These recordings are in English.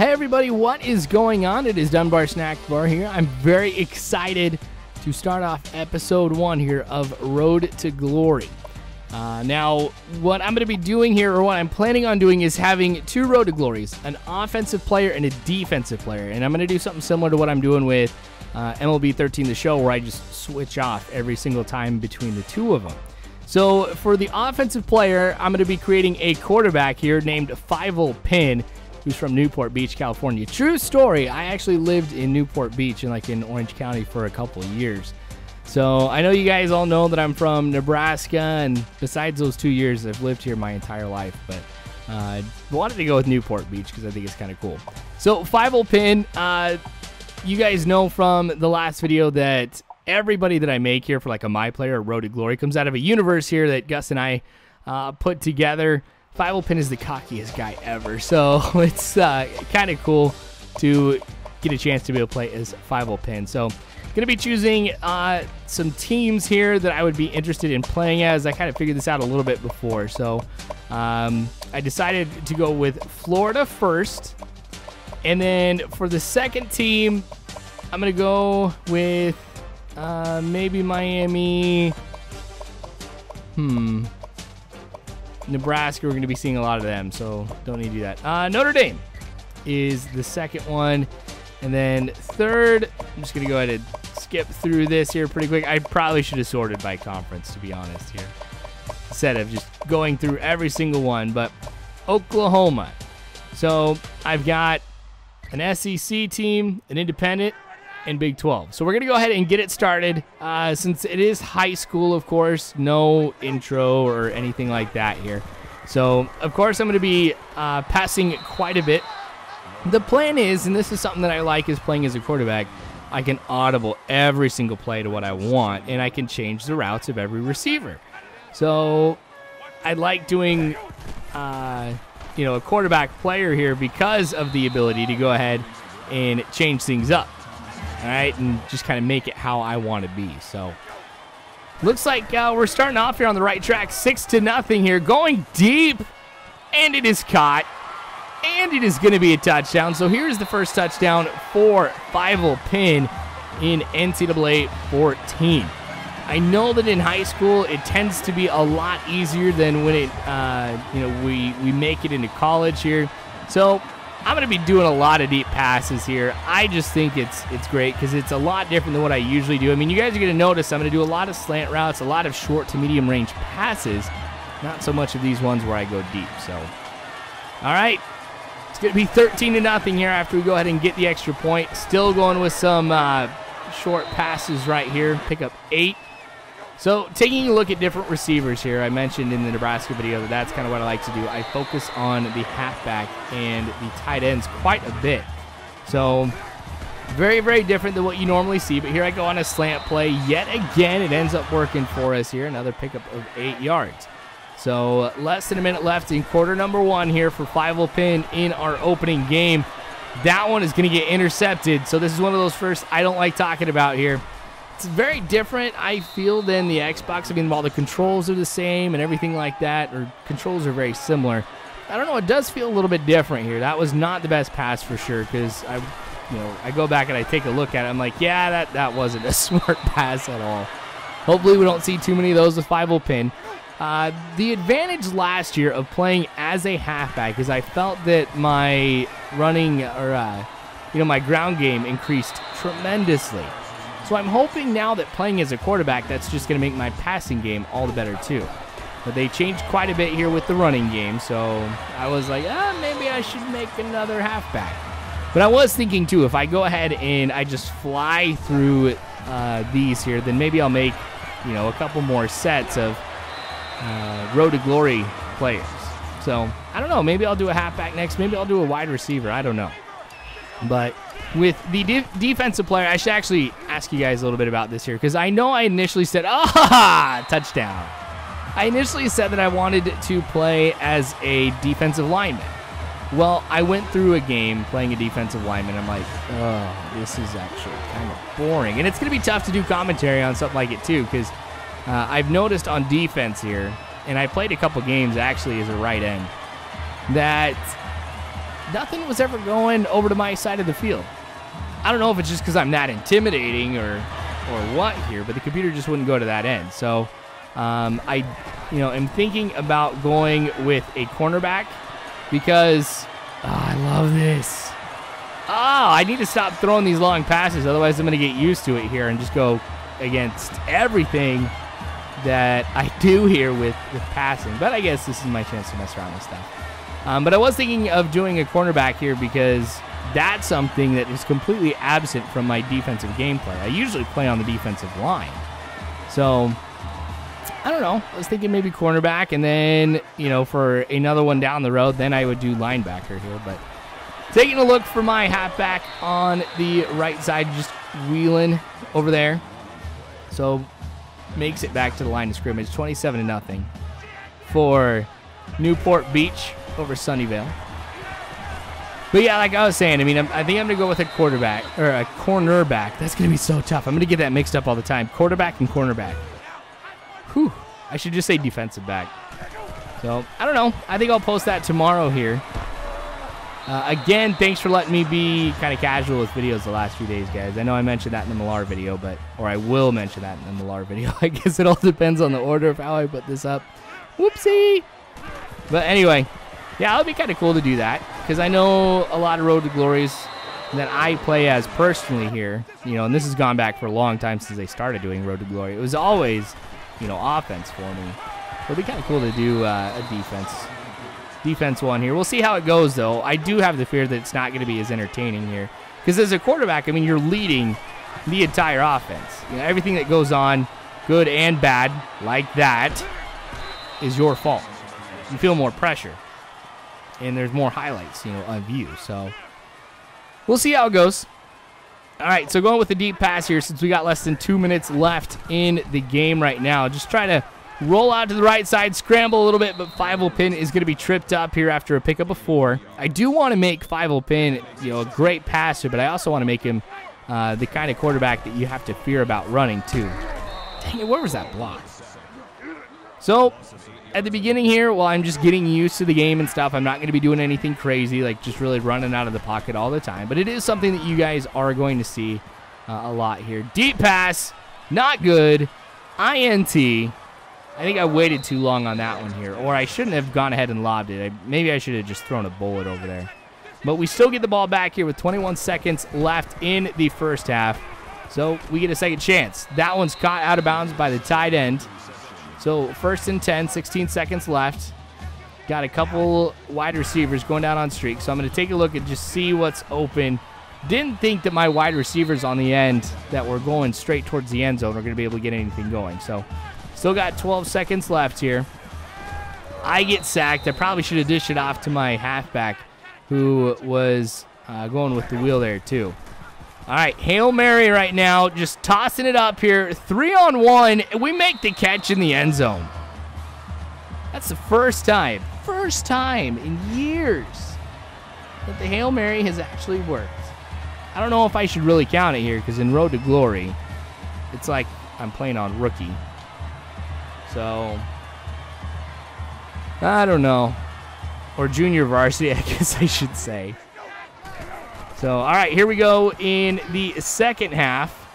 Hey everybody, what is going on? It is Dunbar Snack Bar here. I'm very excited to start off episode 1 here of Road to Glory. Now, what I'm going to be doing here, or what I'm planning on doing, is having 2 Road to Glories, an offensive player and a defensive player. And I'm going to do something similar to what I'm doing with MLB 13 The Show, where I just switch off every single time between the 2 of them. So for the offensive player, I'm going to be creating a quarterback here named Fievel, who's from Newport Beach, California. True story, I actually lived in Newport Beach in Orange County for a couple of years. So I know you guys all know that I'm from Nebraska, and besides those 2 years, I've lived here my entire life. But I wanted to go with Newport Beach because I think it's kind of cool. So Fievel, you guys know from the last video that everybody that I make here for a My Player or Road to Glory comes out of a universe here that Gus and I put together. Fievel is the cockiest guy ever, so it's kind of cool to get a chance to be able to play as Fievel. So going to be choosing some teams here that I would be interested in playing as. I kind of figured this out a little bit before, so I decided to go with Florida first, and then for the second team, I'm going to go with maybe Miami. Nebraska, we're going to be seeing a lot of them, so don't need to do that. Notre Dame is the second one. And then third, I'm just going to go ahead and skip through this here pretty quick. I probably should have sorted by conference, to be honest here, instead of just going through every single one. But Oklahoma. So I've got an SEC team, an independent, and Big 12. So we're going to go ahead and get it started. Since it is high school, of course, no intro or anything like that here. So, of course, I'm going to be passing quite a bit. The plan is, and this is something that I like, is playing as a quarterback, I can audible every single play to what I want, and I can change the routes of every receiver. So I like doing, a quarterback player here because of the ability to go ahead and change things up. All right, and just kind of make it how I want to be. So looks like we're starting off here on the right track, 6-0 here, going deep, and it is caught, and it is going to be a touchdown. So here's the first touchdown for Fievel in NCAA 14. I know that in high school it tends to be a lot easier than when we make it into college here. So I'm going to be doing a lot of deep passes here. I just think it's great because it's a lot different than what I usually do. I mean, you guys are going to notice I'm going to do a lot of slant routes, a lot of short to medium range passes, not so much of these ones where I go deep. So, all right, it's going to be 13-0 here after we go ahead and get the extra point. Still going with some short passes right here. Pick up 8. So taking a look at different receivers here, I mentioned in the Nebraska video that that's kind of what I like to do. I focus on the halfback and the tight ends quite a bit. So very, very different than what you normally see. But here I go on a slant play. Yet again, it ends up working for us here. Another pickup of 8 yards. So less than a minute left in quarter number 1 here for Fievel in our opening game. That one is going to get intercepted. So this is one of those first I don't like talking about here. It's very different, I feel, than the Xbox. I mean, while the controls are the same and everything like that, or controls are very similar, I don't know, it does feel a little bit different here. That was not the best pass for sure, because I go back and I take a look at it. I'm like, yeah, that wasn't a smart pass at all. Hopefully we don't see too many of those with Fievel. The advantage last year of playing as a halfback is I felt that my running or my ground game increased tremendously. So I'm hoping now that playing as a quarterback, that's just going to make my passing game all the better too. But they changed quite a bit here with the running game, so I was like, maybe I should make another halfback. But I was thinking too, if I go ahead and I just fly through these here, then maybe I'll make a couple more sets of Road to Glory players. So I don't know, maybe I'll do a halfback next, maybe I'll do a wide receiver, I don't know. But with the defensive player, I should actually ask you guys a little bit about this here, because I know I initially said, touchdown. I initially said that I wanted to play as a defensive lineman. Well, I went through a game playing a defensive lineman. I'm like, this is actually kind of boring. And it's going to be tough to do commentary on something like it too, because I've noticed on defense here, and I played a couple games actually as a right end, that nothing was ever going over to my side of the field. I don't know if it's just because I'm that intimidating or what here, but the computer just wouldn't go to that end. So I am thinking about going with a cornerback because I love this. I need to stop throwing these long passes. Otherwise, I'm going to get used to it here and just go against everything that I do here with passing. But I guess this is my chance to mess around with stuff. But I was thinking of doing a cornerback here because that's something that is completely absent from my defensive gameplay. I usually play on the defensive line. So, I don't know. I was thinking maybe cornerback, and then, for another one down the road, then I would do linebacker here. But taking a look for my halfback on the right side, just wheeling over there. So, makes it back to the line of scrimmage, 27-0 for Newport Beach over Sunnyvale. But yeah, like I was saying, I think I'm going to go with a quarterback, or a cornerback. That's going to be so tough. I'm going to get that mixed up all the time. Quarterback and cornerback. Whew. I should just say defensive back. So, I don't know. I think I'll post that tomorrow here. Again, thanks for letting me be kind of casual with videos the last few days, guys. I know I mentioned that in the Millar video, or I will mention that in the Millar video. I guess it all depends on the order of how I put this up. Whoopsie! But anyway, yeah, it'll be kind of cool to do that because I know a lot of Road to Glories that I play as personally here, and this has gone back for a long time since they started doing Road to Glory. It was always, offense for me. It'll be kind of cool to do a defense one here. We'll see how it goes, though. I do have the fear that it's not going to be as entertaining here because as a quarterback, you're leading the entire offense. Everything that goes on, good and bad, like that, is your fault. You feel more pressure, and there's more highlights, on view. So we'll see how it goes. All right, so going with the deep pass here since we got less than 2 minutes left in the game right now. Just try to roll out to the right side, scramble a little bit, but Fievel Pin is going to be tripped up here after a pickup of 4. I do want to make Fievel Pin, a great passer, but I also want to make him the kind of quarterback that you have to fear about running too. Dang it, where was that block? So at the beginning here, while I'm just getting used to the game and stuff, I'm not going to be doing anything crazy, like just really running out of the pocket all the time. But it is something that you guys are going to see a lot here. Deep pass, not good. INT. I think I waited too long on that one here, or I shouldn't have gone ahead and lobbed it. Maybe I should have just thrown a bullet over there. But we still get the ball back here with 21 seconds left in the first half. So we get a second chance. That one's caught out of bounds by the tight end. So 1st and 10, 16 seconds left. Got a couple wide receivers going down on streak. So I'm going to take a look and just see what's open. Didn't think that my wide receivers on the end that were going straight towards the end zone were going to be able to get anything going. So still got 12 seconds left here. I get sacked. I probably should have dished it off to my halfback who was going with the wheel there too. All right, Hail Mary right now, just tossing it up here. 3-on-1, we make the catch in the end zone. That's the first time in years that the Hail Mary has actually worked. I don't know if I should really count it here because in Road to Glory, it's like I'm playing on rookie. So, I don't know. Or junior varsity, I guess I should say. So, all right, here we go in the second half.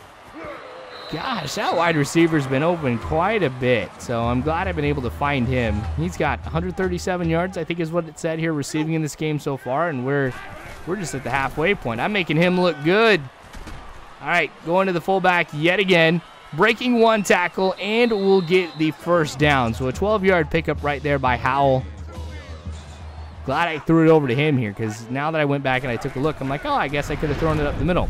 Gosh, that wide receiver's been open quite a bit. So I'm glad I've been able to find him. He's got 137 yards, I think is what it said here, receiving in this game so far. And we're just at the halfway point. I'm making him look good. All right, going to the fullback yet again. Breaking one tackle, and we'll get the first down. So a 12-yard pickup right there by Howell. Glad I threw it over to him here because now that I went back and I took a look, I'm like, oh, I guess I could have thrown it up the middle.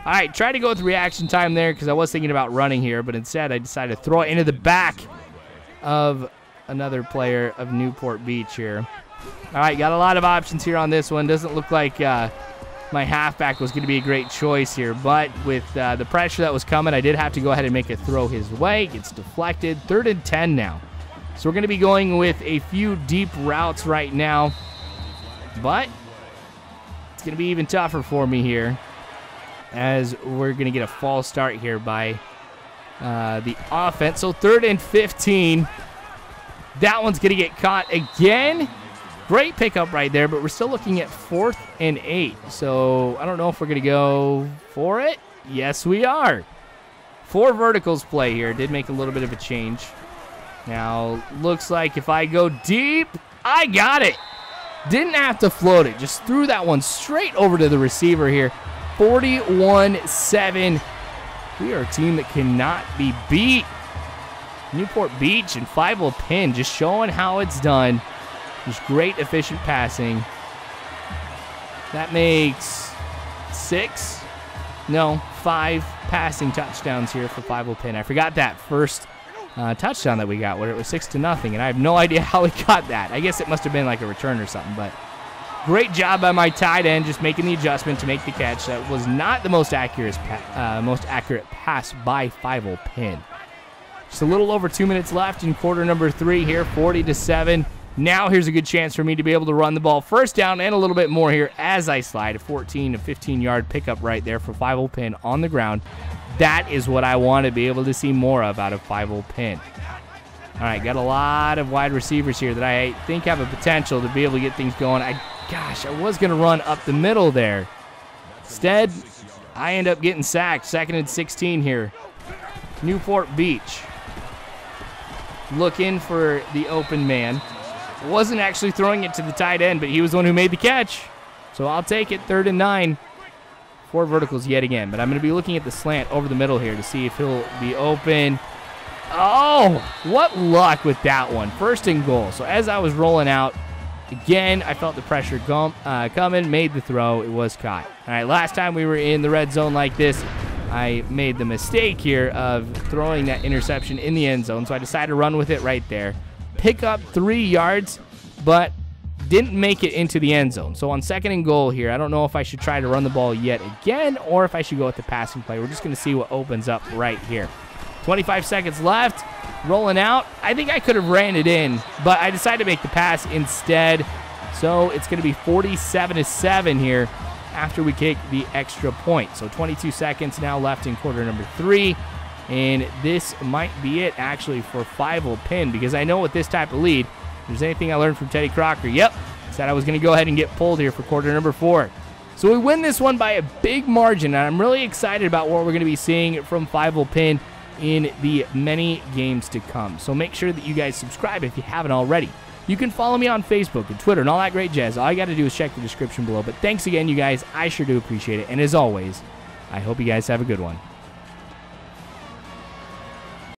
All right, try to go with reaction time there because I was thinking about running here, but instead I decided to throw it into the back of another player of Newport Beach here. All right, got a lot of options here on this one. Doesn't look like my halfback was going to be a great choice here, but with the pressure that was coming, I did have to go ahead and make a throw his way. Gets deflected. 3rd and 10 now. So we're going to be going with a few deep routes right now, but it's going to be even tougher for me here as we're going to get a false start here by the offense. So 3rd and 15. That one's going to get caught again. Great pickup right there, but we're still looking at 4th and 8. So I don't know if we're going to go for it. Yes, we are. 4 verticals play here. Did make a little bit of a change. Now, looks like if I go deep, I got it. Didn't have to float it. Just threw that one straight over to the receiver here. 41-7. We are a team that cannot be beat. Newport Beach and Fievel pin, just showing how it's done. Just great, efficient passing. That makes 5 passing touchdowns here for Fievel pin. I forgot that first touchdown that we got, where it was 6-0, and I have no idea how we got that. I guess it must have been like a return or something, but great job by my tight end, just making the adjustment to make the catch. That was not the most accurate pass by Fievel pin. Just a little over 2 minutes left in quarter number 3 here, 40-7. Now here's a good chance for me to be able to run the ball. First down and a little bit more here as I slide. A 14 to 15-yard pickup right there for Fievel pin on the ground. That is what I want to be able to see more of out of Fievel pin. All right, got a lot of wide receivers here that I think have a potential to be able to get things going. I was going to run up the middle there. Instead, I end up getting sacked. 2nd and 16 here. Newport Beach. Looking for the open man. Wasn't actually throwing it to the tight end, but he was the one who made the catch. So I'll take it. 3rd and 9. 4 verticals yet again, but I'm going to be looking at the slant over the middle here to see if he'll be open. Oh, what luck with that one. 1st and goal. So as I was rolling out, again, I felt the pressure coming, made the throw. It was caught. All right, last time we were in the red zone like this, I made the mistake here of throwing that interception in the end zone, so I decided to run with it right there. Pick up 3 yards, but didn't make it into the end zone. So on 2nd and goal here, I don't know if I should try to run the ball yet again or if I should go with the passing play. We're just going to see what opens up right here. 25 seconds left, rolling out. I think I could have ran it in, but I decided to make the pass instead. So it's going to be 47-7 here after we kick the extra point. So 22 seconds now left in quarter number 3. And this might be it, actually, for Fievel pin, because I know with this type of lead, if there's anything I learned from Teddy Crocker, said I was going to go ahead and get pulled here for quarter number 4. So we win this one by a big margin, and I'm really excited about what we're going to be seeing from Fievel pin in the many games to come. So make sure that you guys subscribe if you haven't already. You can follow me on Facebook and Twitter and all that great jazz. All you got to do is check the description below. But thanks again, you guys. I sure do appreciate it. And as always, I hope you guys have a good one.